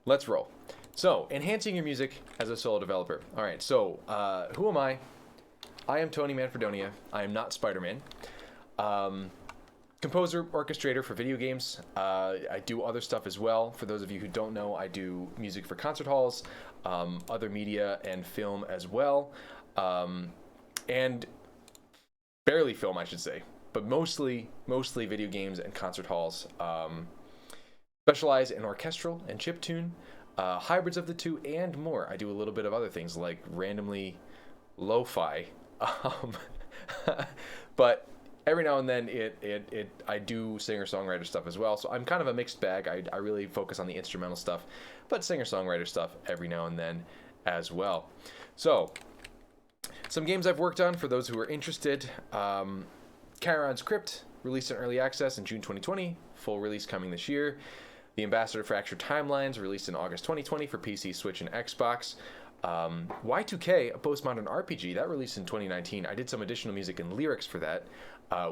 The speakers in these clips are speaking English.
Let's roll. So, enhancing your music as a solo developer. All right, so who am I? I am Tony Manfredonia. I am not Spider-Man. Composer, orchestrator for video games. I do other stuff as well. For those of you who don't know, I do music for concert halls, other media and film as well, and barely film, I should say, but mostly video games and concert halls. Specialize in orchestral and chiptune, hybrids of the two, and more. I do a little bit of other things like randomly lo-fi, but every now and then I do singer-songwriter stuff as well. So I'm kind of a mixed bag. I really focus on the instrumental stuff, but singer-songwriter stuff every now and then as well. So some games I've worked on for those who are interested. Chiron's Crypt, released in early access in June 2020, full release coming this year. The Ambassador Fractured Timelines, released in August 2020 for PC, Switch, and Xbox. Y2K, a postmodern RPG, that released in 2019. I did some additional music and lyrics for that,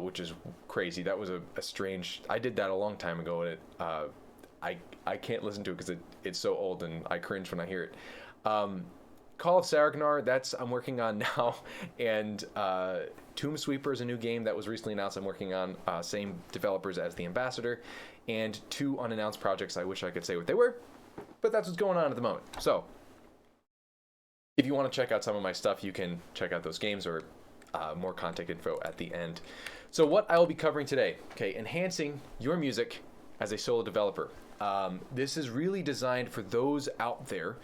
which is crazy. That was a strange... I did that a long time ago, and I can't listen to it because it's so old, and I cringe when I hear it. Call of Saragnar, that's I'm working on now, and Tomb Sweeper is a new game that was recently announced I'm working on, same developers as The Ambassador, and 2 unannounced projects. I wish I could say what they were, but that's what's going on at the moment. So, if you want to check out some of my stuff, you can check out those games or more contact info at the end. So what I will be covering today, okay, enhancing your music as a solo developer. This is really designed for those out there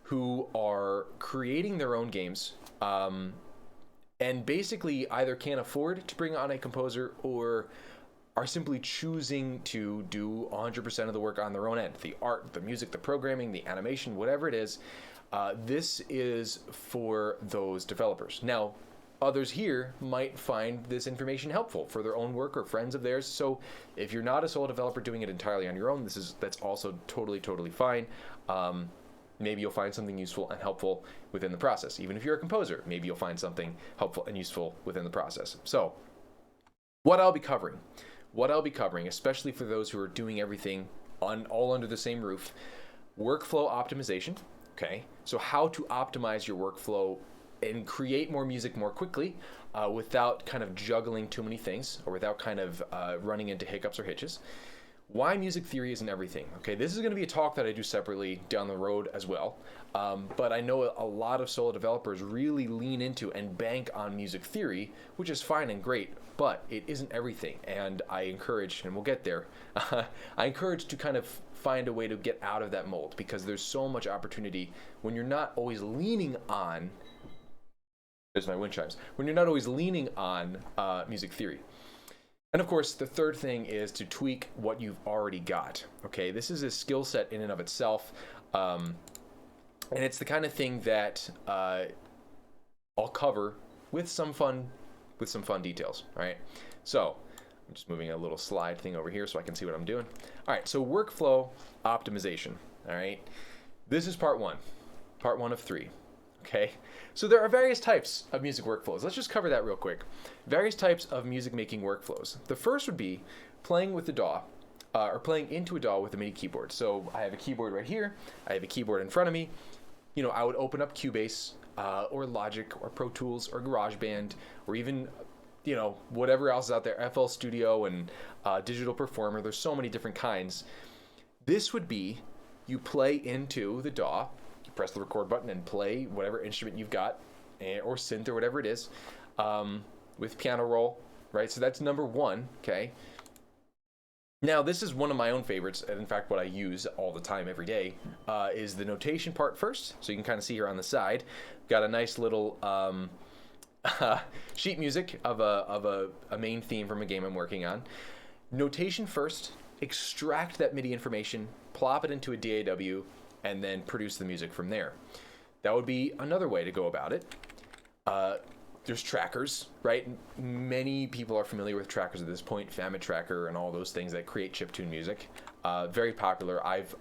who are creating their own games and basically either can't afford to bring on a composer or are simply choosing to do 100% of the work on their own end. The art, the music, the programming, the animation, whatever it is. This is for those developers. Now, others here might find this information helpful for their own work or friends of theirs. So if you're not a solo developer doing it entirely on your own, that's also totally fine. Maybe you'll find something useful and helpful within the process. Even if you're a composer, maybe you'll find something helpful and useful within the process. So what I'll be covering, especially for those who are doing everything all under the same roof, workflow optimization. Okay, so how to optimize your workflow and create more music more quickly without kind of juggling too many things or without kind of running into hiccups or hitches. Why music theory isn't everything. Okay, this is going to be a talk that I do separately down the road as well. But I know a lot of solo developers really lean into and bank on music theory, which is fine and great, but it isn't everything. And I encourage, and we'll get there, I encourage to kind of find a way to get out of that mold because there's so much opportunity when you're not always leaning on, there's my wind chimes, when you're not always leaning on music theory. And of course, the third thing is to tweak what you've already got. Okay, this is a skill set in and of itself. And it's the kind of thing that I'll cover with some fun details. All right, so I'm just moving a little slide thing over here so I can see what I'm doing. All right, so workflow optimization. All right, this is part one of 3. Okay, so there are various types of music workflows. Let's just cover that real quick. Various types of music making workflows. The first would be playing with the DAW, or playing into a DAW with a MIDI keyboard. So I have a keyboard right here. I have a keyboard in front of me. You know, I would open up Cubase, or Logic, or Pro Tools, or GarageBand, or even, you know, whatever else is out there, FL Studio and Digital Performer. There's so many different kinds. This would be, you play into the DAW, press the record button and play whatever instrument you've got, or synth or whatever it is, with piano roll, right? So that's number 1, okay? Now, this is one of my own favorites, and in fact, what I use all the time, every day, is the notation part first. So you can kind of see here on the side, got a nice little sheet music of a main theme from a game I'm working on. Notation first, extract that MIDI information, plop it into a DAW, and then produce the music from there. That would be another way to go about it. There's trackers, right? Many people are familiar with trackers at this point, Famit Tracker and all those things that create chiptune music. Very popular. I've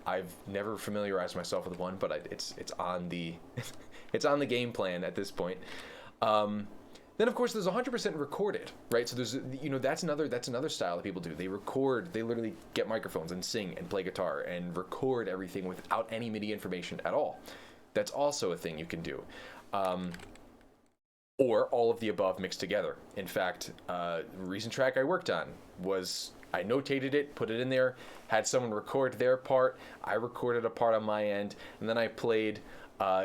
never familiarized myself with one, but it's on the it's on the game plan at this point. Then of course there's 100% recorded, right? So there's, that's another style that people do. They record, they literally get microphones and sing and play guitar and record everything without any MIDI information at all. That's also a thing you can do. Or all of the above mixed together. In fact, recent track I worked on was, I notated it, put it in there, had someone record their part, I recorded a part on my end, and then I played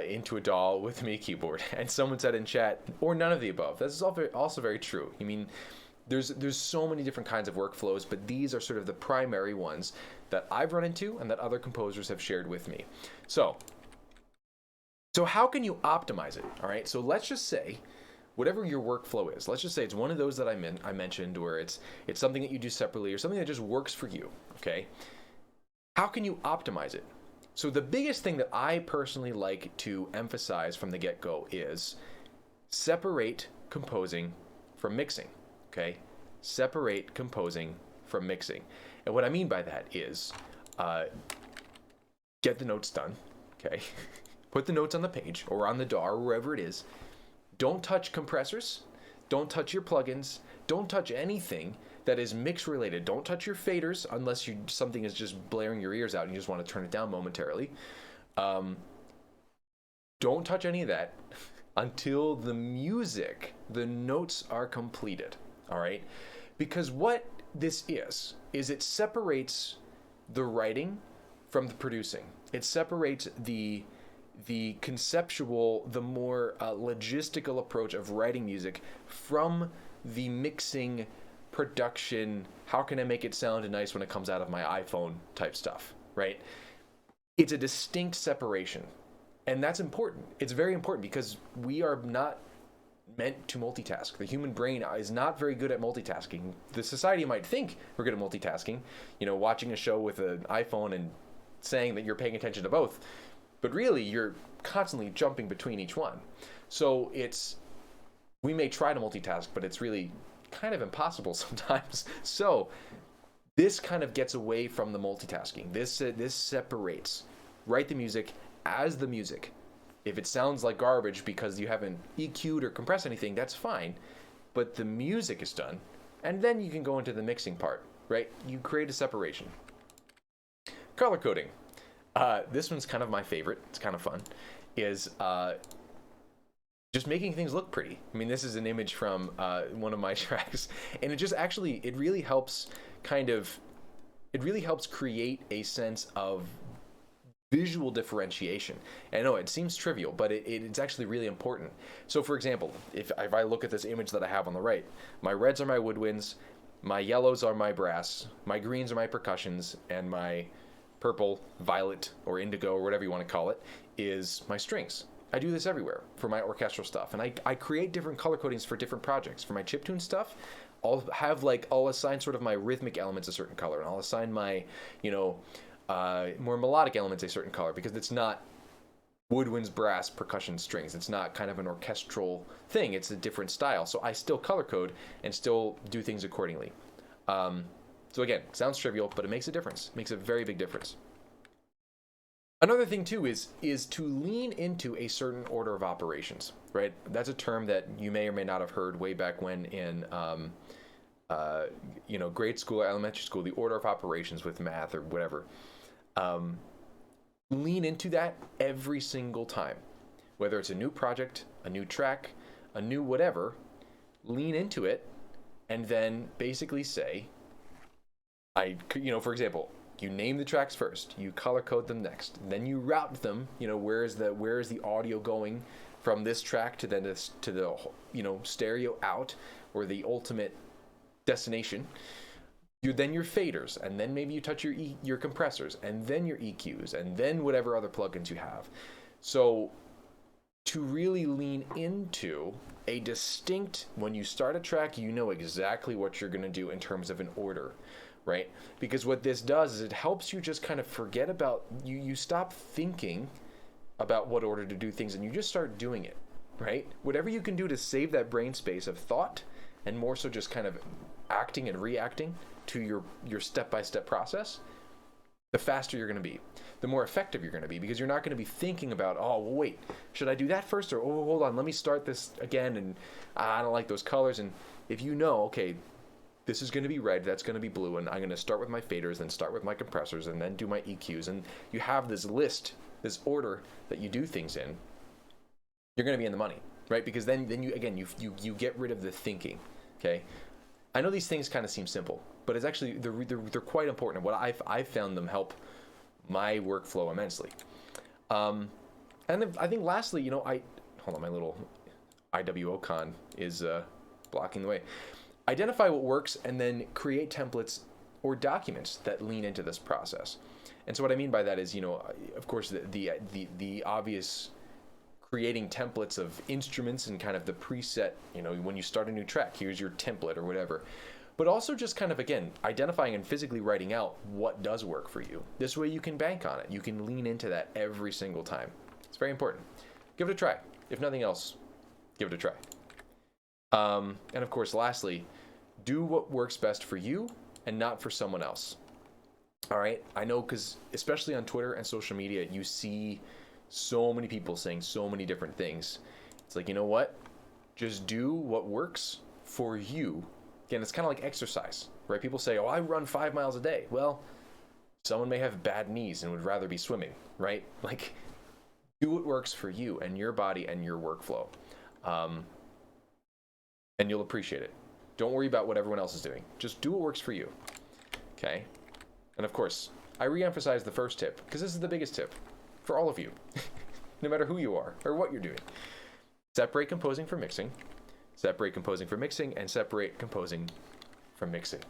into a DAW with a MIDI keyboard. And someone said in chat, or none of the above. That's also very true. I mean, there's so many different kinds of workflows, but these are sort of the primary ones that I've run into and that other composers have shared with me. So how can you optimize it? All right, so let's just say, whatever your workflow is, let's just say it's one of those that I mentioned, where it's something that you do separately or something that just works for you, okay? How can you optimize it? So the biggest thing that I personally like to emphasize from the get-go is separate composing from mixing, okay? Separate composing from mixing. And what I mean by that is get the notes done, okay? Put the notes on the page or on the DAW or wherever it is. Don't touch compressors. Don't touch your plugins. Don't touch anything that is mix related. Don't touch your faders unless something is just blaring your ears out and you just want to turn it down momentarily. Don't touch any of that until the music, the notes are completed. All right? Because what this is it separates the writing from the producing. It separates the conceptual, the more logistical approach of writing music from the mixing, production, how can I make it sound nice when it comes out of my iPhone type stuff, right? It's a distinct separation. And that's important. It's very important because we are not meant to multitask. The human brain is not very good at multitasking. The society might think we're good at multitasking, watching a show with an iPhone and saying that you're paying attention to both. But really, you're constantly jumping between each one. So we may try to multitask, but it's really kind of impossible sometimes. So this kind of gets away from the multitasking. This separates. Write the music as the music. If it sounds like garbage because you haven't EQ'd or compressed anything, that's fine. But the music is done. And then you can go into the mixing part, right? You create a separation. Color coding. This one's kind of my favorite. It's kind of fun. Is just making things look pretty. I mean, this is an image from one of my tracks, and it really helps create a sense of visual differentiation. And I know it seems trivial, but it's actually really important. So, for example, if I look at this image that I have on the right, my reds are my woodwinds, my yellows are my brass, my greens are my percussions, and my purple, violet, or indigo, or whatever you want to call it, is my strings. I do this everywhere for my orchestral stuff, and I create different color codings for different projects. For my chiptune stuff, I'll assign sort of my rhythmic elements a certain color, and I'll assign my, more melodic elements a certain color, because it's not woodwinds, brass, percussion, strings. It's not kind of an orchestral thing. It's a different style. So I still color code and still do things accordingly. So again, sounds trivial, but it makes a difference. It makes a very big difference. Another thing too is to lean into a certain order of operations, right? That's a term that you may or may not have heard way back when in grade school or elementary school, the order of operations with math or whatever. Lean into that every single time, whether it's a new project, a new track, a new whatever. Lean into it, and then basically say, for example, you name the tracks first, you color code them next, then you route them. Where is the audio going from this track to the stereo out, or the ultimate destination. Then your faders, and then maybe you touch your compressors, and then your EQs, and then whatever other plugins you have. So to really lean into a distinct, when you start a track, you know exactly what you're going to do in terms of an order, right? Because what this does is it helps you just kind of forget about, you stop thinking about what order to do things, and you just start doing it, right? Whatever you can do to save that brain space of thought, and more so just kind of acting and reacting to your step-by-step process, the faster you're going to be. the more effective you're going to be, because you're not going to be thinking about, oh, well, wait, should I do that first? Or, oh, hold on, let me start this again, and I don't like those colors. And if you know, okay, this is going to be red, that's going to be blue, and I'm going to start with my faders, then start with my compressors, and then do my EQs, and you have this list, this order that you do things in, you're going to be in the money, right? Because then you, again, you get rid of the thinking, okay? I know these things kind of seem simple, but it's actually, they're quite important. What I've found them help my workflow immensely. And then I think lastly, hold on, my little IWOCon is blocking the way. Identify what works and then create templates or documents that lean into this process. And so what I mean by that is, of course, the obvious creating templates of instruments and kind of the preset, when you start a new track, here's your template or whatever. But also just kind of, again, identifying and physically writing out what does work for you. This way you can bank on it. You can lean into that every single time. It's very important. Give it a try. If nothing else, give it a try. And of course, lastly, do what works best for you and not for someone else. All right? I know, because especially on Twitter and social media, you see so many people saying so many different things. It's like, you know what? Just do what works for you. Again, it's kind of like exercise, right? People say, oh, I run 5 miles a day. Well, someone may have bad knees and would rather be swimming, right? Like, do what works for you and your body and your workflow. And you'll appreciate it. Don't worry about what everyone else is doing. Just do what works for you, okay? And of course, I re-emphasize the first tip, because this is the biggest tip for all of you, no matter who you are or what you're doing. Separate composing from mixing. Separate composing from mixing, and separate composing from mixing.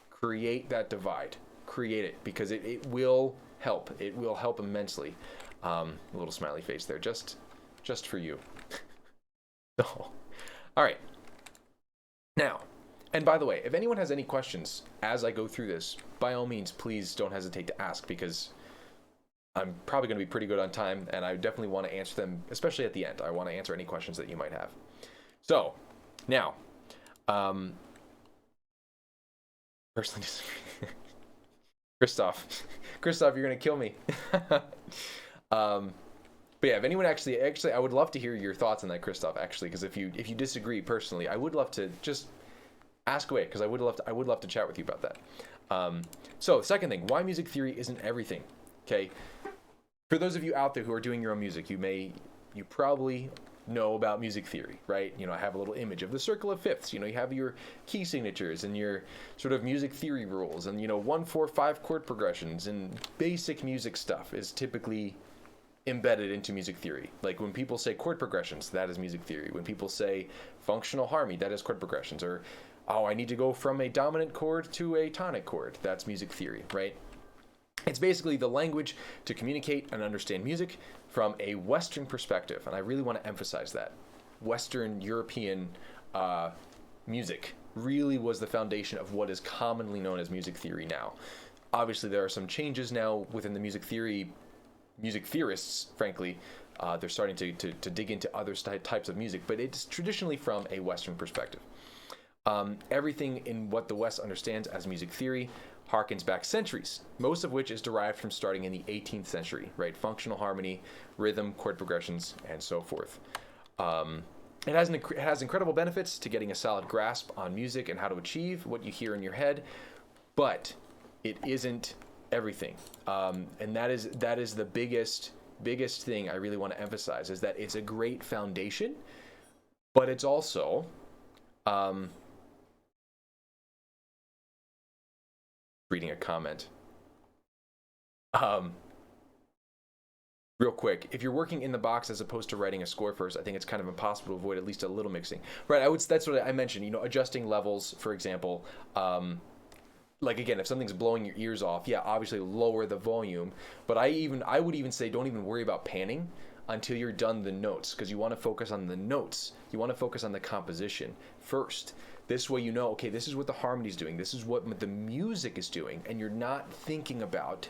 Create that divide. Create it, because it will help. It will help immensely. A little smiley face there, just for you. So, all right. Now, and by the way, if anyone has any questions as I go through this, by all means, please don't hesitate to ask, because I'm probably going to be pretty good on time, and I definitely want to answer them, especially at the end. I want to answer any questions that you might have. So, now, personally disagree. Christoph, you're going to kill me. But yeah, if anyone actually, I would love to hear your thoughts on that, Christoph, actually, because if you disagree personally, I would love to just ask away, because I would love to chat with you about that. So, second thing, why music theory isn't everything, okay? For those of you out there who are doing your own music, you probably know about music theory, right? I have a little image of the circle of fifths. You have your key signatures and your sort of music theory rules, and 1, 4, 5 chord progressions, and basic music stuff is typically embedded into music theory. Like when people say chord progressions, that is music theory. When people say functional harmony, that is chord progressions. Or, oh, I need to go from a dominant chord to a tonic chord, that's music theory, right? It's basically the language to communicate and understand music from a Western perspective, and I really want to emphasize that. Western European music really was the foundation of what is commonly known as music theory now. Obviously, there are some changes now within the music theorists, frankly. They're starting to dig into other types of music, but it's traditionally from a Western perspective. Everything in what the West understands as music theory harkens back centuries, most of which is derived from starting in the 18th century, right? Functional harmony, rhythm, chord progressions, and so forth. It has incredible benefits to getting a solid grasp on music and how to achieve what you hear in your head, but it isn't everything. And that is the biggest thing I really want to emphasize, is that it's a great foundation, but it's also reading a comment. Real quick, if you're working in the box as opposed to writing a score first, I think it's kind of impossible to avoid at least a little mixing. Right, that's what I mentioned, adjusting levels, for example. Like again, if something's blowing your ears off, yeah, obviously lower the volume, but I would even say don't even worry about panning until you're done the notes, because you want to focus on the notes. You want to focus on the composition first. This way okay, this is what the harmony's doing, this is what the music is doing, and you're not thinking about,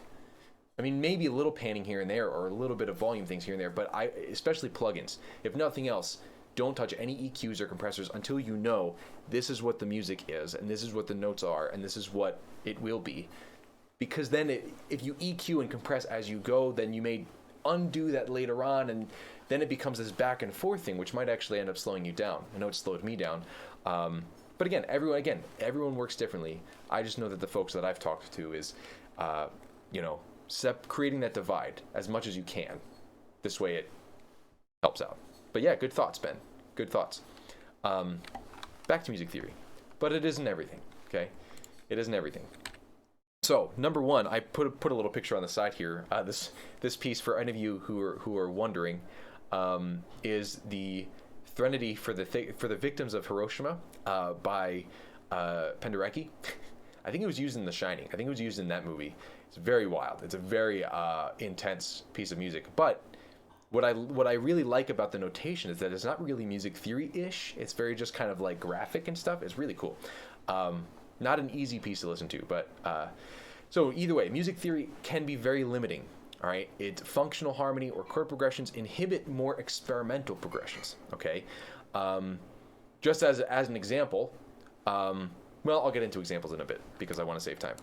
maybe a little panning here and there, or a little bit of volume things here and there, but especially plugins, if nothing else, don't touch any EQs or compressors until you know this is what the music is, and this is what the notes are, and this is what it will be. because then if you EQ and compress as you go, then you may undo that later on, and then it becomes this back and forth thing, which might actually end up slowing you down. I know it slowed me down. But again, everyone works differently. I just know that the folks that I've talked to is, creating that divide as much as you can. This way it helps out. But yeah, good thoughts, Ben. Good thoughts. Back to music theory. But it isn't everything, okay? It isn't everything. So, number one, I put a little picture on the side here. This piece, for any of you who are wondering, is the Threnody for the Victims of Hiroshima by Penderecki. I think it was used in The Shining. I think it was used in that movie. It's very wild. It's a very intense piece of music. But what I really like about the notation is that it's not really music theory-ish. It's very just kind of like graphic and stuff. It's really cool. Not an easy piece to listen to, but so either way, music theory can be very limiting. All right, it's functional harmony or chord progressions inhibit more experimental progressions. Okay, just as an example, well, I'll get into examples in a bit because I want to save time.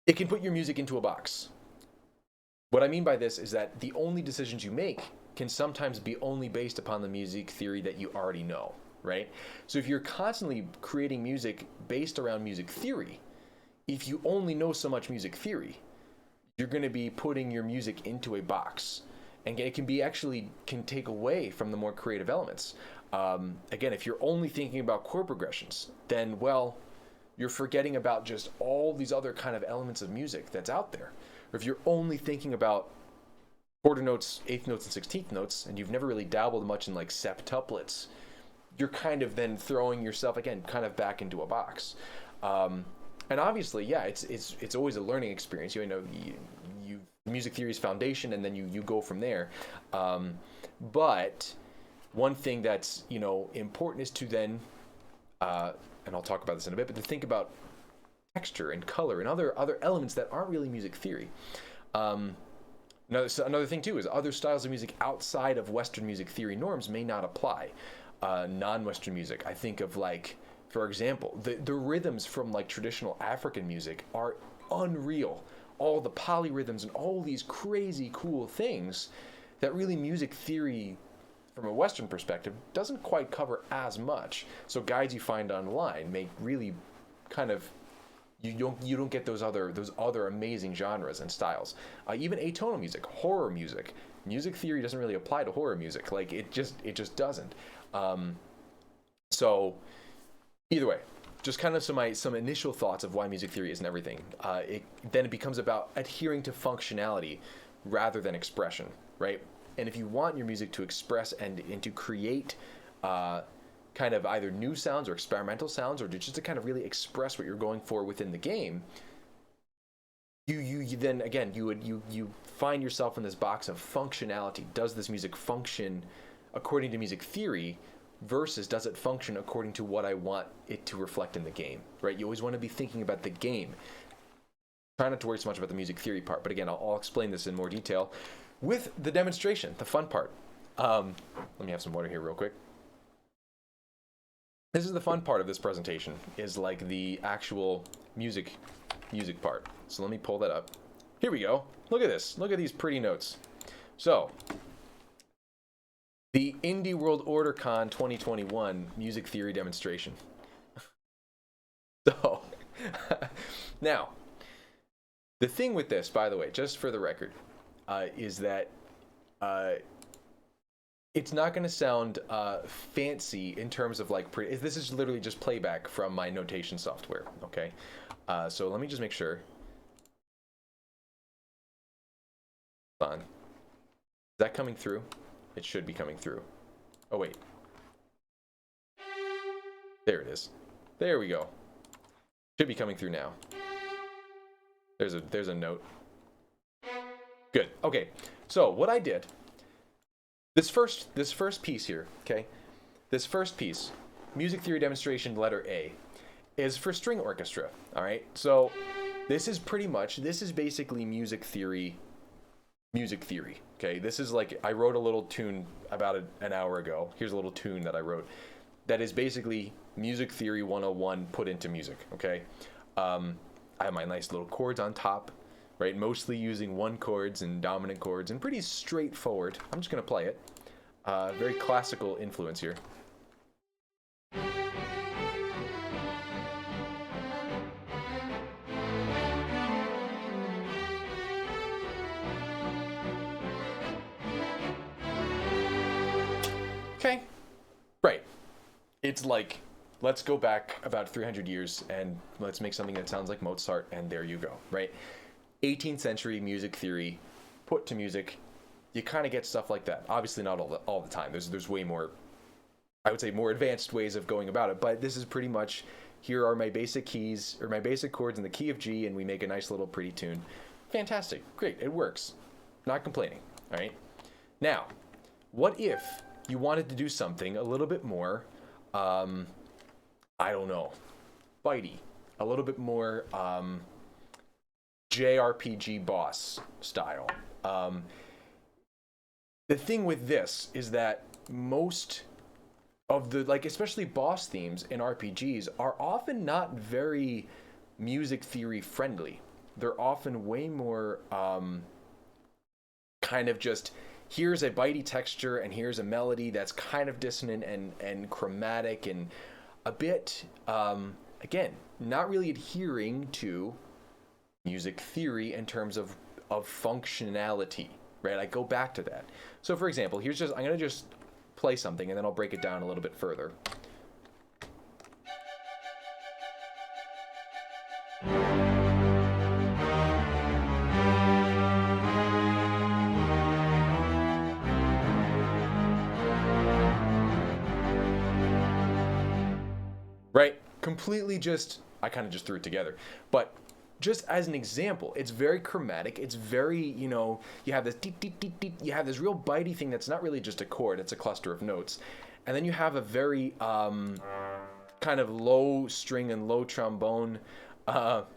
It can put your music into a box. What I mean by this is that the only decisions you make can sometimes be only based upon the music theory that you already know. Right? So if you're constantly creating music based around music theory, if you only know so much music theory, you're going to be putting your music into a box, and it can take away from the more creative elements. Again, if you're only thinking about chord progressions, then, well, you're forgetting about just all these other kind of elements of music that's out there. Or if you're only thinking about quarter notes, eighth notes, and 16th notes, and you've never really dabbled much in like septuplets, you're kind of then throwing yourself again kind of back into a box. And obviously, yeah, it's always a learning experience. You music theory is foundation, and then you go from there. But one thing that's important is to then, and I'll talk about this in a bit, but to think about texture and color and other elements that aren't really music theory. Another thing too is other styles of music outside of Western music theory norms may not apply. Non-Western music. I think of, like, for example, the rhythms from like traditional African music are unreal. All the polyrhythms and all these crazy cool things that really music theory from a Western perspective doesn't quite cover as much. So guides you find online make really kind of you don't get those other amazing genres and styles. Even atonal music, horror music. Music theory doesn't really apply to horror music. Like it just doesn't. So either way, just kind of some initial thoughts of why music theory isn't everything. Then it becomes about adhering to functionality rather than expression, right? And if you want your music to express and to create kind of either new sounds or experimental sounds, or just to kind of really express what you're going for within the game, you then again you find yourself in this box of functionality. Does this music function according to music theory versus does it function according to what I want it to reflect in the game, right? You always want to be thinking about the game. Try not to worry so much about the music theory part, but again, I'll explain this in more detail with the demonstration, the fun part. Let me have some water here real quick. This is the fun part of this presentation, is like the actual music part. So let me pull that up. Here we go. Look at this. Look at these pretty notes. So, the IndieWorldOrder 2021 music theory demonstration. So, now, the thing with this, by the way, just for the record, is that it's not going to sound fancy in terms of like, this is literally just playback from my notation software, okay? So let me just make sure. Hold on. Is that coming through? It should be coming through. Oh, wait. There it is. There we go. Should be coming through now. There's a note. Good. Okay. So what I did, this first piece here, okay? This first piece, music theory demonstration letter A, is for string orchestra. All right. So this is basically music theory. Okay, this is like, I wrote a little tune about an hour ago. Here's a little tune that I wrote that is basically music theory 101 put into music. Okay, I have my nice little chords on top, right? Mostly using one chords and dominant chords, and pretty straightforward. I'm just gonna play it. Very classical influence here. Okay, right. It's like, let's go back about 300 years and let's make something that sounds like Mozart, and there you go, right? 18th century music theory put to music, you kind of get stuff like that. Obviously not all the time. There's way more, I would say, more advanced ways of going about it, but this is pretty much, here are my basic keys, or my basic chords in the key of G, and we make a nice little pretty tune. Fantastic, great, it works. Not complaining, all right? Now, what if you wanted to do something a little bit more, I don't know, bitey, a little bit more JRPG boss style. The thing with this is that most of the, like, especially boss themes in RPGs are often not very music theory friendly. They're often way more kind of just, here's a bitey texture and here's a melody that's kind of dissonant and chromatic and a bit, again, not really adhering to music theory in terms of functionality, right? I go back to that. So for example, I'm going to just play something and then I'll break it down a little bit further. Right? Completely just, I kind of just threw it together. But just as an example, it's very chromatic. It's very, you have this deep, deep, deep, deep. You have this real bitey thing that's not really just a chord. It's a cluster of notes. And then you have a very kind of low string and low trombone. About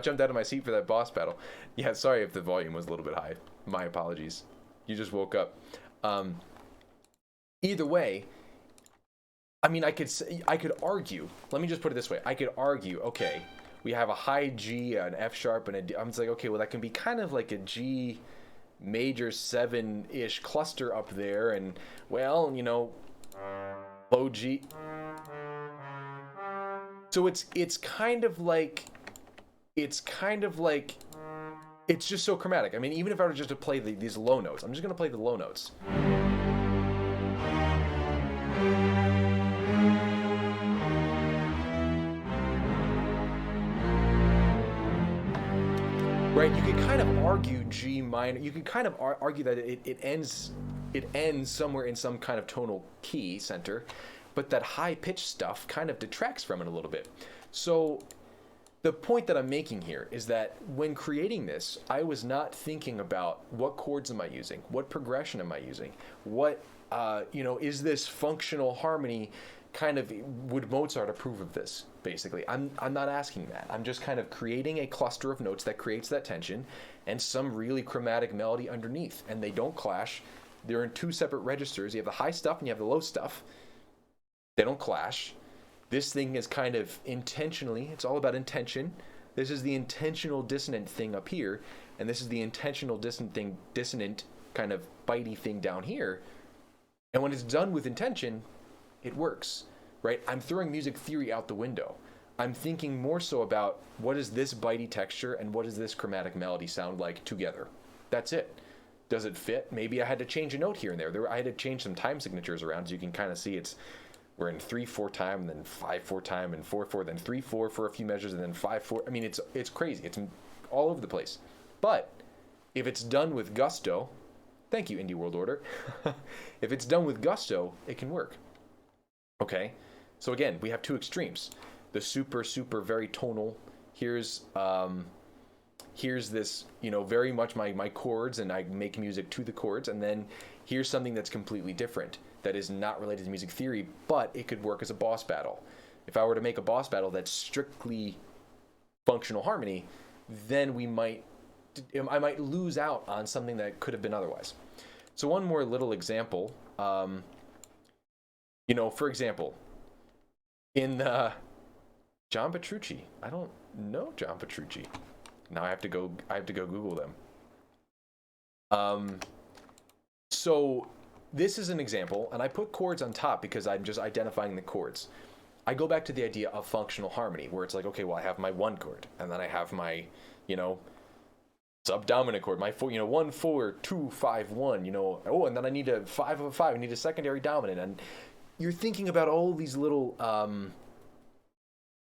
jumped out of my seat for that boss battle. Yeah, sorry if the volume was a little bit high. My apologies. You just woke up. Either way, I mean, I could argue. Let me just put it this way. I could argue, okay, we have a high G, an F sharp, and a D. I'm just like, okay, well, that can be kind of like a G major 7-ish cluster up there, and, well, low G. So it's kind of like, it's just so chromatic. I mean, even if I were just to play these low notes, I'm just going to play the low notes. Right, you could kind of argue G minor. You could kind of argue that it ends somewhere in some kind of tonal key center, but that high pitched stuff kind of detracts from it a little bit. So the point that I'm making here is that when creating this, I was not thinking about what chords am I using, what progression am I using, what is this functional harmony? Kind of, would Mozart approve of this? Basically, I'm not asking that. I'm just kind of creating a cluster of notes that creates that tension and some really chromatic melody underneath, and they don't clash. They're in two separate registers. You have the high stuff and you have the low stuff. They don't clash. This thing is kind of intentionally, it's all about intention. This is the intentional dissonant thing up here, and this is the intentional dissonant kind of bitey thing down here. And when it's done with intention, it works, right? I'm throwing music theory out the window. I'm thinking more so about what does this bitey texture and what does this chromatic melody sound like together. That's it. Does it fit? Maybe I had to change a note here and there. I had to change some time signatures around, so you can kind of see we're in 3/4 time, and then 5/4 time, and 4/4, then 3/4 for a few measures, and then 5/4. I mean, it's crazy. It's all over the place. But if it's done with gusto, thank you, Indie World Order. If it's done with gusto, it can work. Okay, so again, we have two extremes. The super, super, very tonal. Here's this, very much my chords, and I make music to the chords. And then here's something that's completely different, that is not related to music theory, but it could work as a boss battle. If I were to make a boss battle that's strictly functional harmony, then I might lose out on something that could have been otherwise. So one more little example. For example, in John Petrucci. I don't know John Petrucci. Now I have to go Google them. So this is an example, and I put chords on top because I'm just identifying the chords. I go back to the idea of functional harmony, where it's like, okay, well, I have my 1 chord, and then I have my, subdominant chord, my 4, 1 4 2 5 1, and then I need a 5 of a 5, I need a secondary dominant, and you're thinking about all these little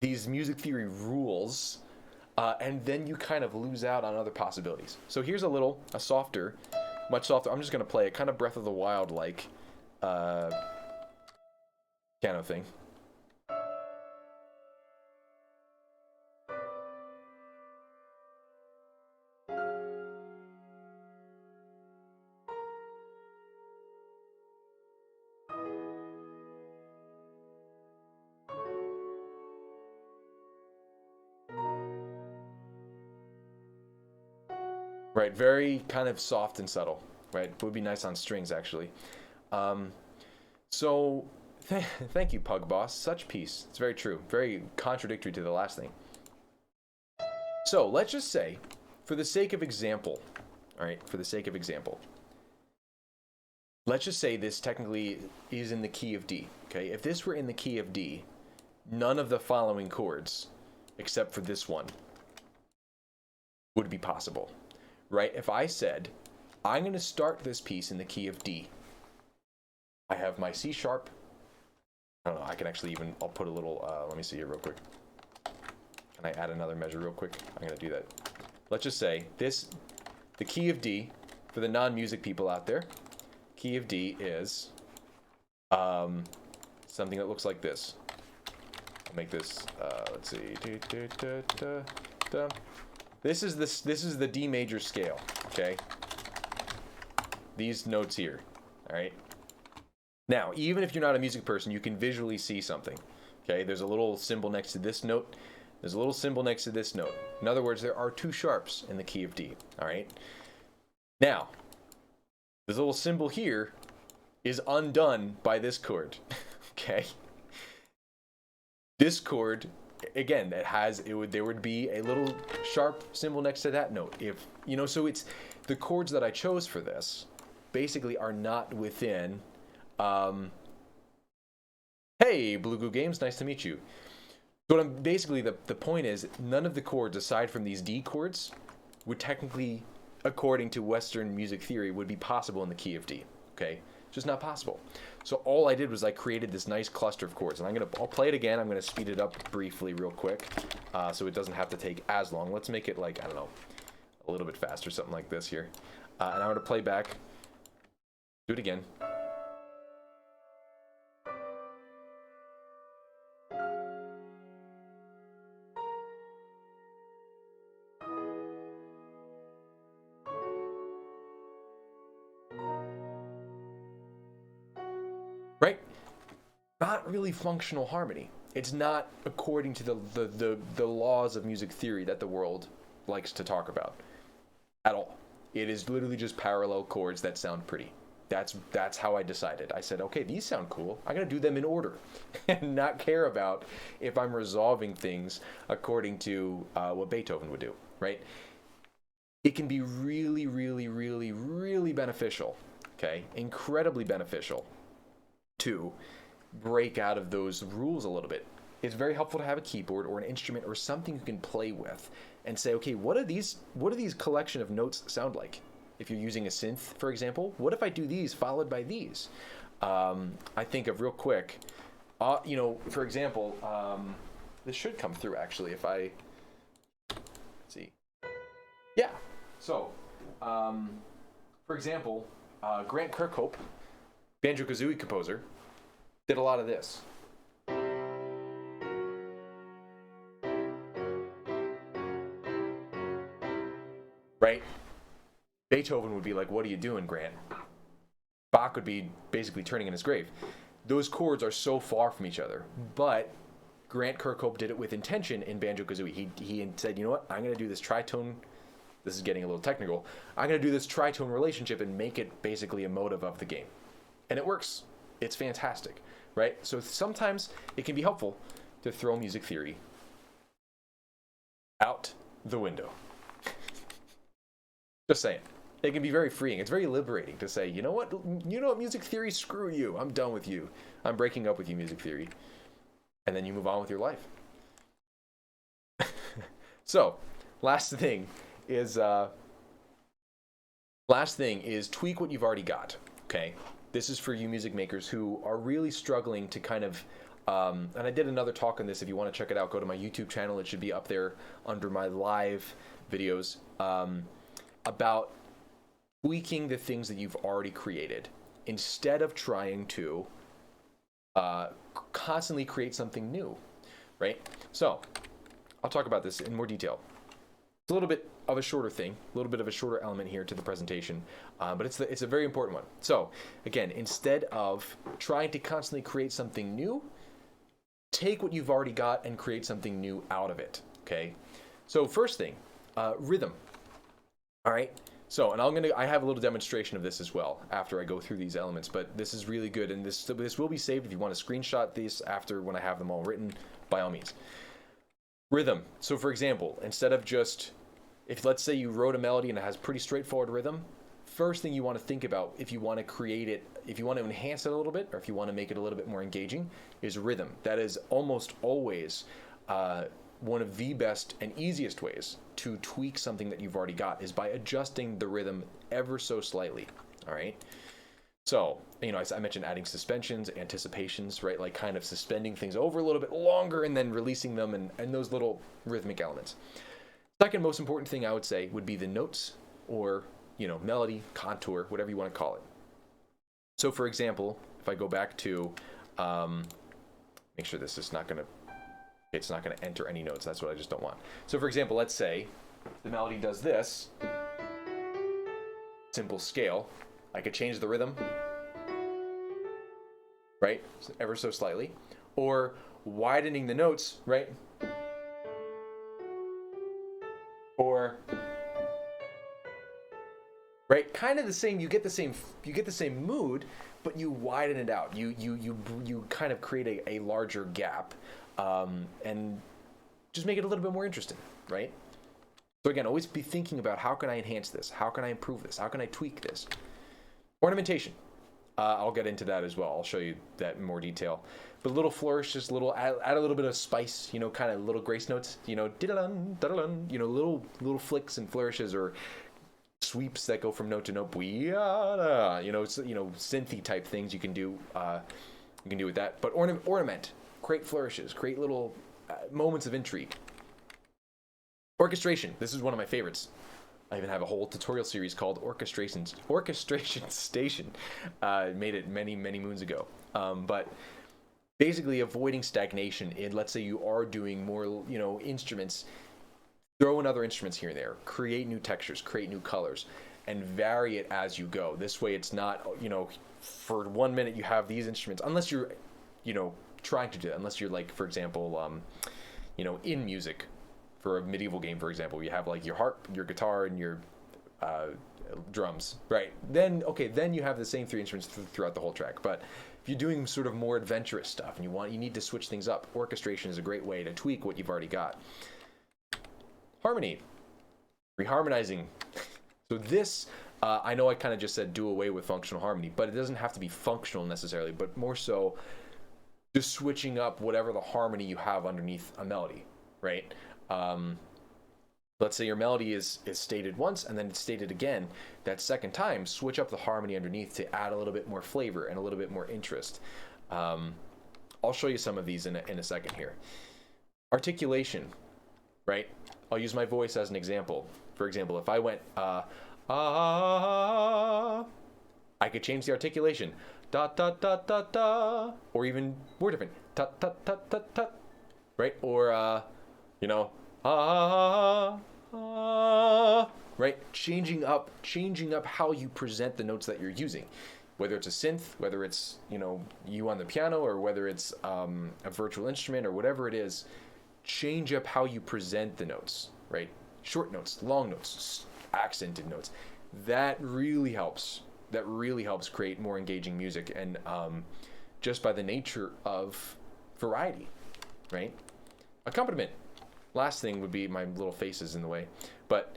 these music theory rules, and then you kind of lose out on other possibilities. So here's a softer, much softer. I'm just gonna play it, kind of Breath of the Wild like piano thing. Right, very kind of soft and subtle, right? Would be nice on strings, actually. So, thank you, Pug Boss. Such peace. It's very true. Very contradictory to the last thing. So, let's just say, for the sake of example, all right, for the sake of example, let's just say this technically is in the key of D, okay? If this were in the key of D, none of the following chords, except for this one, would be possible. Right? If I said, I'm going to start this piece in the key of D. I have my C sharp. I don't know, I can actually even, I'll put a little, let me see here real quick. Can I add another measure real quick? I'm going to do that. Let's just say the key of D, for the non-music people out there, key of D is something that looks like this. I'll make this, let's see. This is the D major scale, okay? These notes here, all right? Now, even if you're not a music person, you can visually see something, okay? There's a little symbol next to this note. There's a little symbol next to this note. In other words, there are 2 sharps in the key of D, all right? Now, this little symbol here is undone by this chord, okay? This chord, again, there would be a little sharp symbol next to that note. If so it's the chords that I chose for this basically are not within hey, Blue Goo Games, nice to meet you. So basically the point is, none of the chords aside from these D chords would technically, according to Western music theory, would be possible in the key of D, okay? Just not possible. So all I did was I created this nice cluster of chords, and I'll play it again. I'm gonna speed it up briefly real quick, so it doesn't have to take as long. Let's make it like, I don't know, a little bit faster, something like this here. And I'm gonna play back, do it again. Right? Not really functional harmony. It's not according to the laws of music theory that the world likes to talk about at all. It is literally just parallel chords that sound pretty. That's how I decided. I said, okay, these sound cool. I'm gonna do them in order, and not care about if I'm resolving things according to what Beethoven would do. Right? It can be really, really, really, really beneficial. Okay, incredibly beneficial to break out of those rules a little bit. It's very helpful to have a keyboard or an instrument or something you can play with and say, okay, what do these collection of notes sound like? If you're using a synth, for example, what if I do these followed by these? I think of real quick, for example, this should come through actually if I, let's see. Yeah, so, for example, Grant Kirkhope, Banjo-Kazooie composer, did a lot of this. Right? Beethoven would be like, what are you doing, Grant? Bach would be basically turning in his grave. Those chords are so far from each other, but Grant Kirkhope did it with intention in Banjo-Kazooie. He said, you know what, I'm going to do this tritone. This is getting a little technical. I'm going to do this tritone relationship and make it basically a motive of the game. And it works. It's fantastic, right? So sometimes it can be helpful to throw music theory out the window. Just saying. It can be very freeing. It's very liberating to say, you know what, music theory, screw you. I'm done with you. I'm breaking up with you, music theory. And then you move on with your life. So, last thing is tweak what you've already got. Okay, this is for you music makers who are really struggling to kind of. And I did another talk on this. If you want to check it out, go to my YouTube channel. It should be up there under my live videos about tweaking the things that you've already created instead of trying to constantly create something new, right? So I'll talk about this in more detail. It's a little bit of a shorter thing, a little bit of a shorter element here to the presentation, but it's a very important one. So again, instead of trying to constantly create something new, take what you've already got and create something new out of it. Okay. So first thing, rhythm. All right. So, and I have a little demonstration of this as well after I go through these elements, but this is really good, and this will be saved if you want to screenshot these after when I have them all written, by all means. Rhythm. So for example, instead of just, if let's say you wrote a melody and it has pretty straightforward rhythm, first thing you want to think about if you want to create it, if you want to enhance it a little bit, or if you want to make it a little bit more engaging, is rhythm. That is almost always one of the best and easiest ways to tweak something that you've already got is by adjusting the rhythm ever so slightly. All right. So, I mentioned adding suspensions, anticipations, right? Like kind of suspending things over a little bit longer and then releasing them and those little rhythmic elements. Second most important thing I would say would be the notes or, melody, contour, whatever you want to call it. So for example, if I go back to, make sure this is not going to, it's not going to enter any notes. That's what I just don't want. So for example, let's say the melody does this, simple scale. I could change the rhythm, right? Ever so slightly. Or widening the notes, right? Or, right? Kind of the same, you get the same mood, but you widen it out. You kind of create a larger gap. And just make it a little bit more interesting, right? So again, always be thinking about how can I enhance this? How can I improve this? How can I tweak this? Ornamentation. I'll get into that as well. I'll show you that in more detail. But little flourishes, add a little bit of spice, kind of little grace notes, diddle-dun, diddle-dun, little flicks and flourishes or sweeps that go from note to note, synthy type things you can do with that. But ornament. Create flourishes, create little moments of intrigue. Orchestration. This is one of my favorites. I even have a whole tutorial series called Orchestration Station. Made it many, many moons ago. But basically avoiding stagnation in, let's say you are doing more, instruments, throw in other instruments here and there, create new textures, create new colors, and vary it as you go. This way it's not, for 1 minute you have these instruments, unless you're, trying to do that, unless you're like, for example, in music for a medieval game, for example, you have like your harp, your guitar, and your drums, right? Then you have the same three instruments throughout the whole track. But if you're doing sort of more adventurous stuff and you need to switch things up, orchestration is a great way to tweak what you've already got. Harmony, reharmonizing. So this, I know I kind of just said do away with functional harmony, but it doesn't have to be functional necessarily, but more so just switching up whatever the harmony you have underneath a melody, right? Let's say your melody is stated once and then it's stated again. That second time, switch up the harmony underneath to add a little bit more flavor and a little bit more interest. I'll show you some of these in a second here. Articulation, right? I'll use my voice as an example. For example, if I went, I could change the articulation. Da da da da da, or even more different. Tut tut tut tut tut, right? Or right? Changing up how you present the notes that you're using, whether it's a synth, whether it's you on the piano, or whether it's a virtual instrument or whatever it is. Change up how you present the notes, right? Short notes, long notes, accented notes. That really helps. That really helps create more engaging music, and just by the nature of variety, right? Accompaniment, last thing would be my little faces in the way, but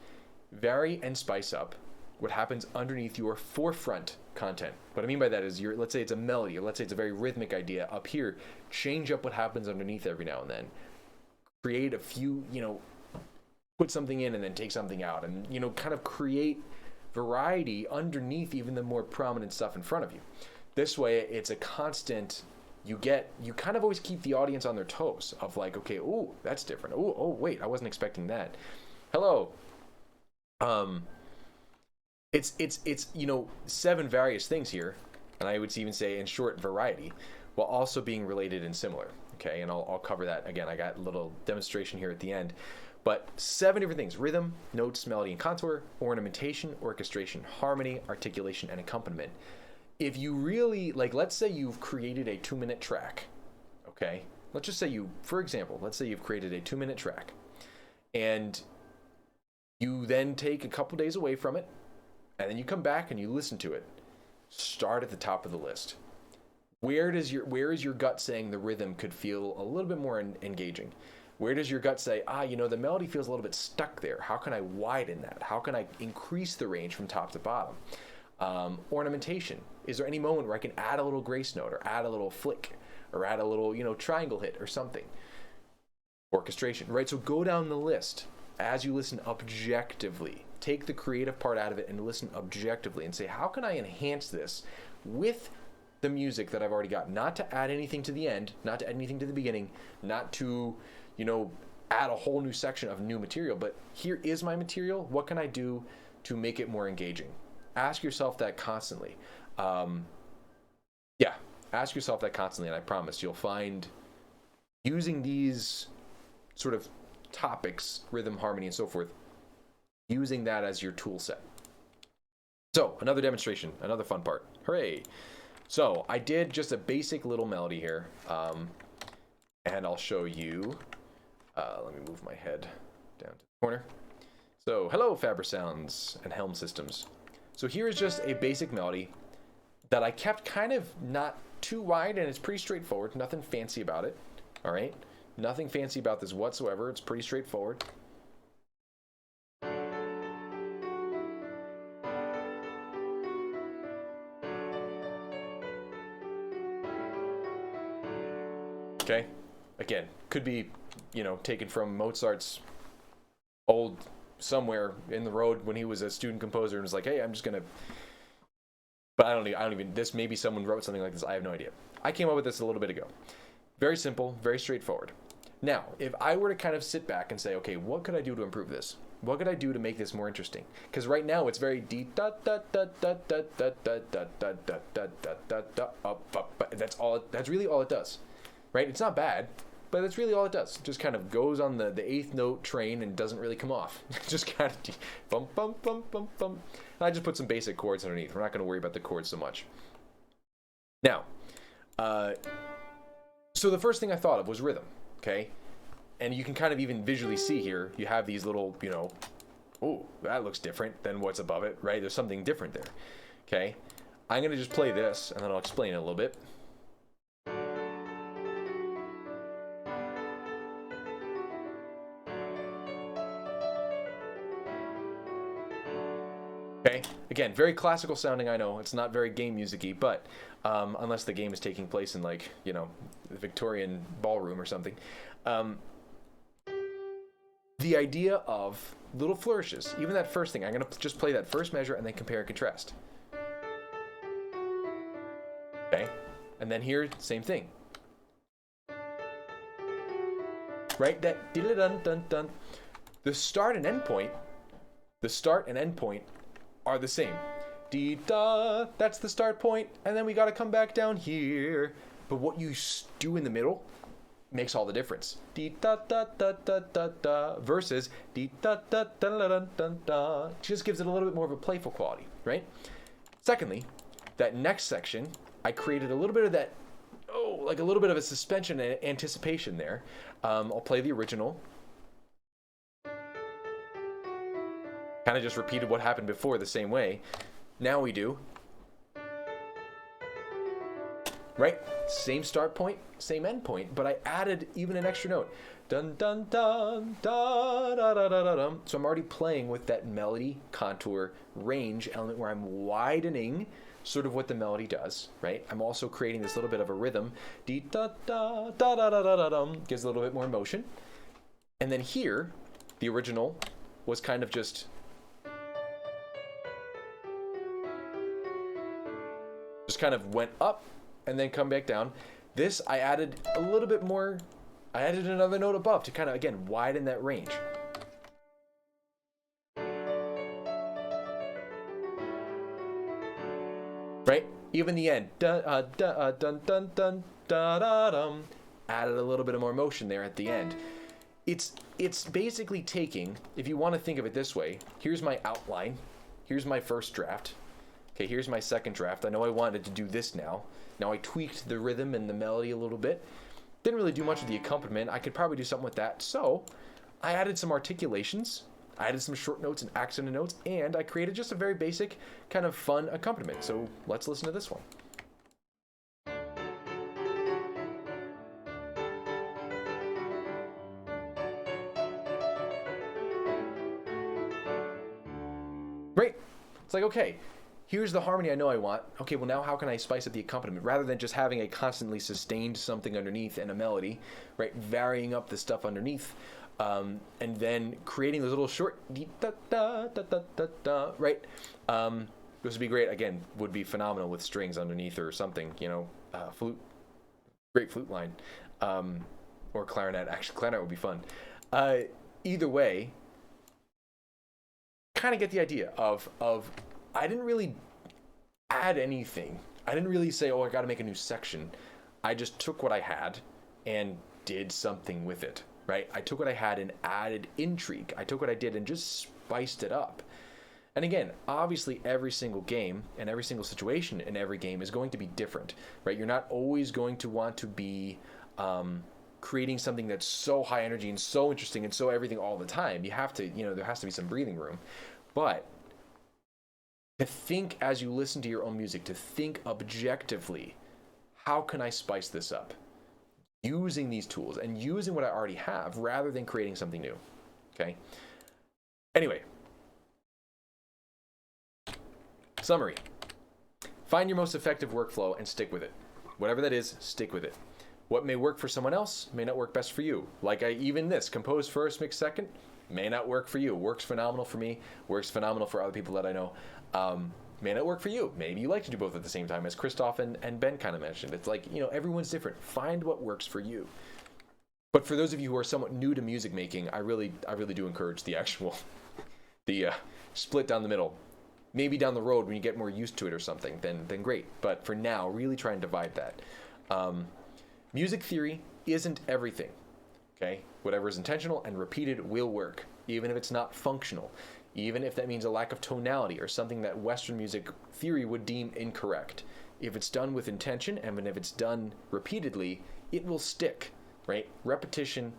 vary and spice up what happens underneath your forefront content. What I mean by that is let's say it's a melody, or let's say it's a very rhythmic idea up here, change up what happens underneath every now and then. Create a few, put something in and then take something out, and, kind of create variety underneath even the more prominent stuff in front of you. This way, it's a constant, you kind of always keep the audience on their toes of like, okay, ooh, that's different. Oh, wait, I wasn't expecting that. Hello. It's 7 various things here, and I would even say in short variety, while also being related and similar. Okay, and I'll cover that again. I got a little demonstration here at the end, but 7 different things: rhythm, notes, melody and contour, ornamentation, orchestration, harmony, articulation, and accompaniment. If you really, let's say you've created a 2-minute track, okay? Let's just say for example, let's say you've created a 2-minute track, and you then take a couple days away from it, and then you come back and you listen to it. Start at the top of the list. Where is your gut saying the rhythm could feel a little bit more engaging? Where does your gut say, the melody feels a little bit stuck there. How can I widen that? How can I increase the range from top to bottom? Ornamentation. Is there any moment where I can add a little grace note, or add a little flick, or add a little, triangle hit or something? Orchestration, right? So go down the list as you listen objectively. Take the creative part out of it and listen objectively and say, how can I enhance this with the music that I've already got? Not to add anything to the end, not to add anything to the beginning, not to, add a whole new section of new material, but here is my material. What can I do to make it more engaging? Ask yourself that constantly. Ask yourself that constantly, and I promise you'll find using these sort of topics, rhythm, harmony, and so forth, using that as your tool set. So, another demonstration, another fun part. Hooray! So, I did just a basic little melody here, and I'll show you. Let me move my head down to the corner. So, hello, Faber Sounds and Helm Systems. So, here is just a basic melody that I kept kind of not too wide, and it's pretty straightforward. Nothing fancy about it. All right? Nothing fancy about this whatsoever. It's pretty straightforward. Okay, again, could be, taken from Mozart's old somewhere in the road when he was a student composer and was like, hey, I'm just gonna. But I don't even. This maybe someone wrote something like this. I have no idea. I came up with this a little bit ago. Very simple, very straightforward. Now, if I were to kind of sit back and say, okay, what could I do to improve this? What could I do to make this more interesting? Because right now it's very that's all. That's really all it does. Right? It's not bad, but that's really all it does. It just kind of goes on the 8th note train and doesn't really come off. Just kind of bump, bump, bump, bump, bump. And I just put some basic chords underneath. We're not going to worry about the chords so much. Now, so the first thing I thought of was rhythm, okay? And you can kind of even visually see here, you have these little, oh, that looks different than what's above it, right? There's something different there, okay? I'm going to just play this, and then I'll explain it a little bit. Okay, again, very classical sounding, I know. It's not very game music-y, but unless the game is taking place in, the Victorian ballroom or something. The idea of little flourishes, even that first thing. I'm going to just play that first measure and then compare and contrast. Okay, and then here, same thing. Right, that dun-dun-dun-dun. The start and end point are the same. Dee-da, that's the start point, and then we got to come back down here. But what you do in the middle makes all the difference. Dee-da-da-da-da-da-da versus dee-da-da-da-da-da-da. Just gives it a little bit more of a playful quality, right? Secondly, that next section, I created a little bit of that, like a little bit of a suspension and anticipation there. I'll play the original. Kind of just repeated what happened before the same way. Now we do. right? Same start point, same end point, but I added even an extra note. Dun dun dun da da da da da dum. So I'm already playing with that melody, contour, range element where I'm widening sort of what the melody does, right? I'm also creating this little bit of a rhythm. Dee da da da da da da da dum. Gives a little bit more motion. And then here, the original was kind of just kind of went up and then come back down. This, I added a little bit more. I added another note above to kind of, again, widen that range. Right? Even the end. Dun, dun, dun, dun, dun, da, da, dum. Added a little bit of more motion there at the end. It's basically taking, if you want to think of it this way, here's my outline. Here's my first draft. Okay, here's my second draft. I know I wanted to do this now. Now I tweaked the rhythm and the melody a little bit. Didn't really do much of the accompaniment. I could probably do something with that. So I added some articulations. I added some short notes and accented notes. And I created just a very basic kind of fun accompaniment. So let's listen to this one. Great. It's like, okay, here's the harmony I know I want. Okay, well now how can I spice up the accompaniment? Rather than just having a constantly sustained something underneath and a melody, right? Varying up the stuff underneath, and then creating those little short da da da da da da, right? This would be great. Again, would be phenomenal with strings underneath or something, you know, flute, great flute line, or clarinet. Actually, clarinet would be fun. Either way, kind of get the idea of I didn't really add anything. I didn't really say, oh, I got to make a new section. I just took what I had and did something with it, right? I took what I had and added intrigue. I took what I did and just spiced it up. And again, obviously every single game and every single situation in every game is going to be different, right? You're not always going to want to be creating something that's so high energy and so interesting and so everything all the time. You have to, you know, there has to be some breathing room. But to think as you listen to your own music, to think objectively, how can I spice this up? Using these tools and using what I already have rather than creating something new. Okay? Anyway. Summary. Find your most effective workflow and stick with it. Whatever that is, stick with it. What may work for someone else may not work best for you. Like even this, compose first, mix second, may not work for you. Works phenomenal for me, works phenomenal for other people that I know. May not work for you. Maybe you like to do both at the same time, as Christoph and Ben kind of mentioned. It's like, you know, everyone's different. Find what works for you. But for those of you who are somewhat new to music making, I really do encourage the actual, split down the middle. Maybe down the road when you get more used to it or something, then great. But for now, really try and divide that. Music theory isn't everything. Okay? Whatever is intentional and repeated will work, even if it's not functional. Even if that means a lack of tonality or something that Western music theory would deem incorrect. If it's done with intention and if it's done repeatedly, it will stick, right? Repetition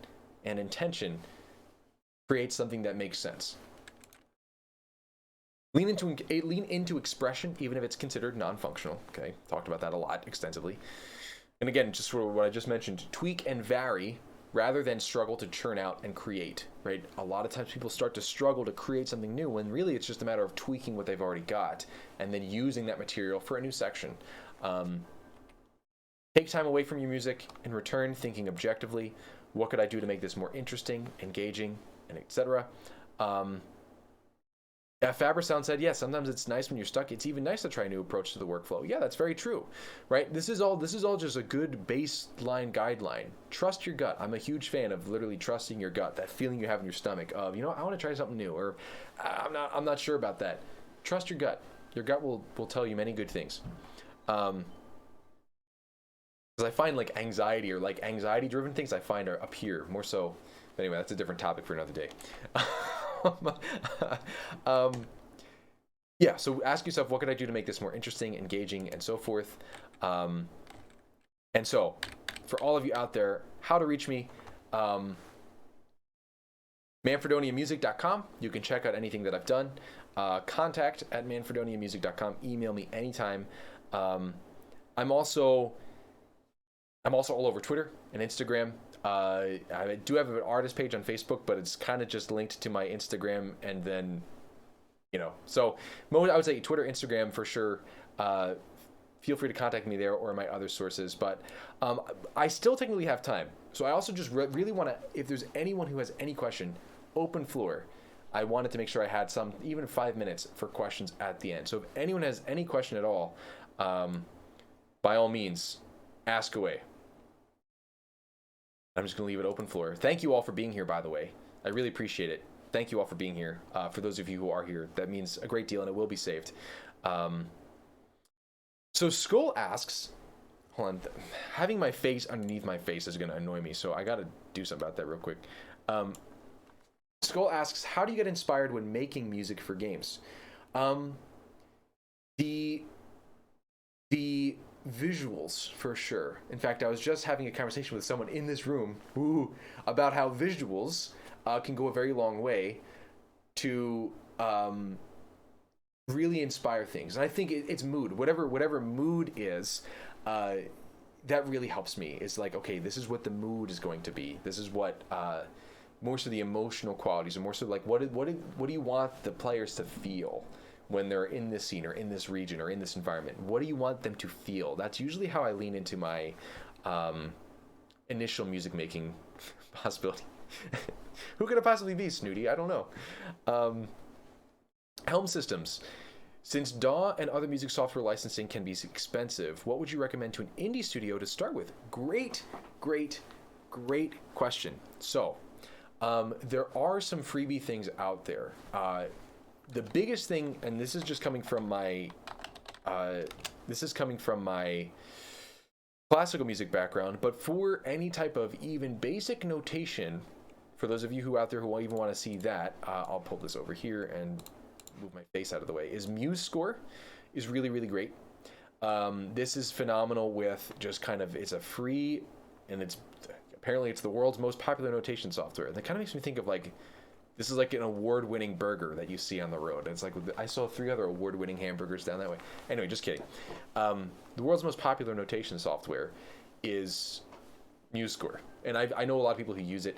and intention creates something that makes sense. Lean into expression, even if it's considered non-functional. Okay, talked about that a lot extensively. And again, just for what I just mentioned, tweak and vary rather than struggle to churn out and create, right? A lot of times people start to struggle to create something new when really it's just a matter of tweaking what they've already got and then using that material for a new section. Take time away from your music. In return, thinking objectively, what could I do to make this more interesting, engaging, and etc. Fabersound said, yes, sometimes it's nice when you're stuck. It's even nice to try a new approach to the workflow. Yeah, that's very true, right? This is all just a good baseline guideline. Trust your gut. I'm a huge fan of literally trusting your gut, that feeling you have in your stomach of, you know, I want to try something new, or I'm not sure about that. Trust your gut. Your gut will tell you many good things. Because I find like anxiety or like anxiety-driven things I find are up here more so. But anyway, that's a different topic for another day. Yeah, so ask yourself, what could I do to make this more interesting, engaging, and so forth. And so, for all of you out there, how to reach me, manfredoniamusic.com. You can check out anything that I've done. Contact@manfredoniamusic.com. Email me anytime. I'm also I'm also all over Twitter and Instagram. I do have an artist page on Facebook, but it's kind of just linked to my Instagram, and then, so I would say Twitter, Instagram for sure. Feel free to contact me there or my other sources. But I still technically have time, so I also just really want to. If there's anyone who has any question, open floor. I wanted to make sure I had some, even 5 minutes for questions at the end. So if anyone has any question at all, by all means, ask away. I'm just going to leave it open floor. Thank you all for being here, by the way. I really appreciate it. Thank you all for being here. For those of you who are here, that means a great deal, and it will be saved. So Skull asks, hold on, having my face underneath my face is going to annoy me, so I got to do something about that real quick. Skull asks, how do you get inspired when making music for games? The visuals, for sure. In fact, I was just having a conversation with someone in this room about how visuals can go a very long way to really inspire things. And I think it's mood. Whatever mood is, that really helps me. It's like, okay, this is what the mood is going to be. This is what more so the emotional qualities, and more so like what do you want the players to feel when they're in this scene or in this region or in this environment? What do you want them to feel? That's usually how I lean into my initial music making possibility. Who could it possibly be, Snooty? I don't know. Helm Systems. Since DAW and other music software licensing can be expensive, what would you recommend to an indie studio to start with? Great question. So, there are some freebie things out there. The biggest thing, and this is just coming from my classical music background, but for any type of even basic notation, for those of you who out there who even want to see that, I'll pull this over here and move my face out of the way, is MuseScore is really, really great. This is phenomenal with just kind of, it's a free, and apparently it's the world's most popular notation software. And that kind of makes me think of like, this is like an award-winning burger that you see on the road. It's like, I saw 3 other award-winning hamburgers down that way. Anyway, just kidding. The world's most popular notation software is MuseScore. And I know a lot of people who use it.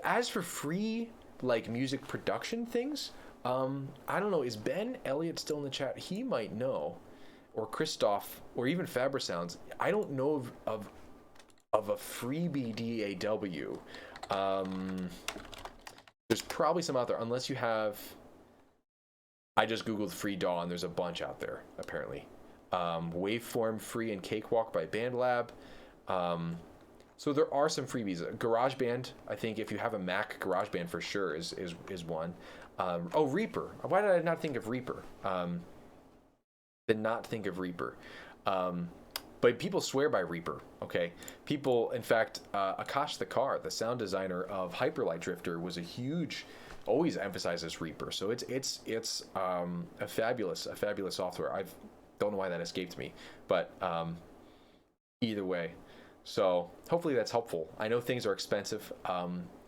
As for free, like, music production things, I don't know. Is Ben Elliott still in the chat? He might know. Or Christoph, or even Fabrasounds. I don't know of a freebie DAW. There's probably some out there, unless you have. I just googled free DAW, and there's a bunch out there apparently. Waveform free and Cakewalk by BandLab. So there are some freebies. GarageBand, I think if you have a Mac, GarageBand for sure is one. Reaper. Why did I not think of Reaper? Did not think of Reaper. But people swear by Reaper, okay? People, in fact, Akash Thakar, the sound designer of Hyperlight Drifter, was always emphasizes Reaper. So it's a fabulous software. I don't know why that escaped me, but either way. So hopefully that's helpful. I know things are expensive,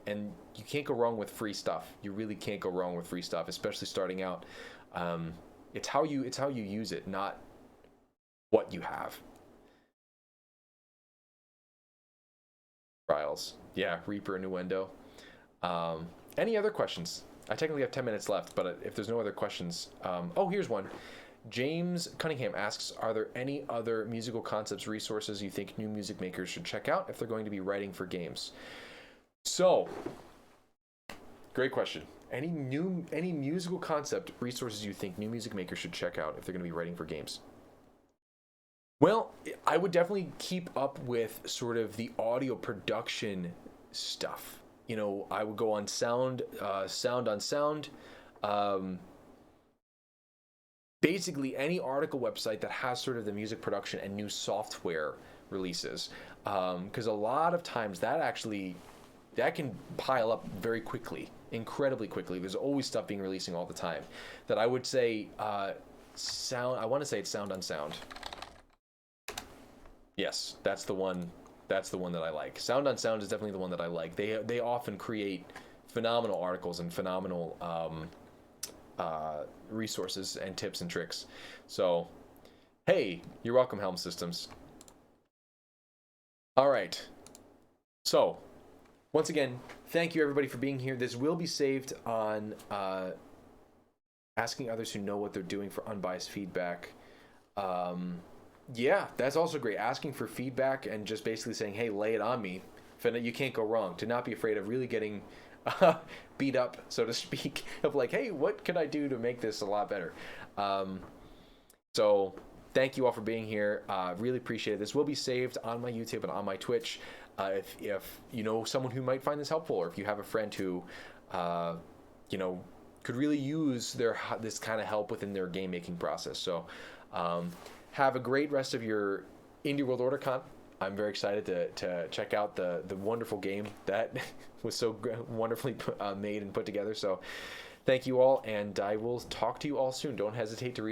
and you can't go wrong with free stuff. You really can't go wrong with free stuff, especially starting out. It's how you use it, not what you have. Trials. Yeah, Reaper, Innuendo. Any other questions? I technically have 10 minutes left, but if there's no other questions... here's one. James Cunningham asks, are there any other musical concepts, resources you think new music makers should check out if they're going to be writing for games? So, great question. Any musical concept, resources you think new music makers should check out if they're going to be writing for games? Well, I would definitely keep up with sort of the audio production stuff. I would go on Sound on Sound. Basically, any article website that has sort of the music production and new software releases. Because a lot of times that can pile up very quickly, incredibly quickly. There's always stuff being releasing all the time. That I would say, I want to say it's Sound on Sound. Yes, that's the one. That's the one that I like. Sound on Sound is definitely the one that I like. They often create phenomenal articles and phenomenal resources and tips and tricks. So, hey, you're welcome, Helm Systems. All right. So, once again, thank you everybody for being here. This will be saved on asking others who know what they're doing for unbiased feedback. Yeah, that's also great. Asking for feedback and just basically saying, hey, lay it on me. You can't go wrong. To not be afraid of really getting beat up, so to speak, of like, hey, what can I do to make this a lot better? So thank you all for being here. Really appreciate it. This will be saved on my YouTube and on my Twitch. If you know someone who might find this helpful, or if you have a friend who, could really use this kind of help within their game making process. So have a great rest of your Indie World Order Con. I'm very excited to check out the wonderful game that was so wonderfully made and put together. So thank you all, and I will talk to you all soon. Don't hesitate to reach